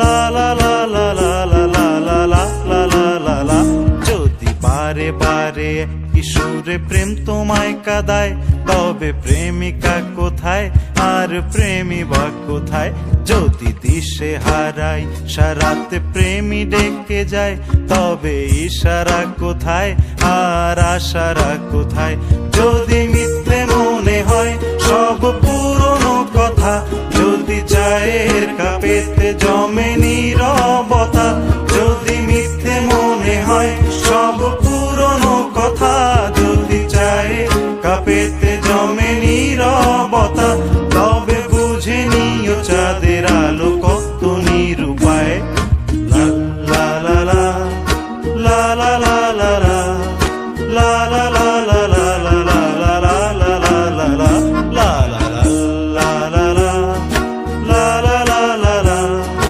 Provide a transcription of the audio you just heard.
লা লা লা লা লা লা লা লা লা লা লা লা লা। যদি বারে বারে কিশোরে প্রেম তোমায় কাঁদায়, তবে প্রেমিকা কোথায় আর প্রেমী বা কোথায়? যদি দিশে হারাই সারাতে প্রেমী ডেকে যায়, তবে ইশারা কোথায় আর আশারা কোথায়? যদি মিথ্যে মনে হয় সব পুরনো কথা, যদি চায়ের কাপেতে জমে নীরব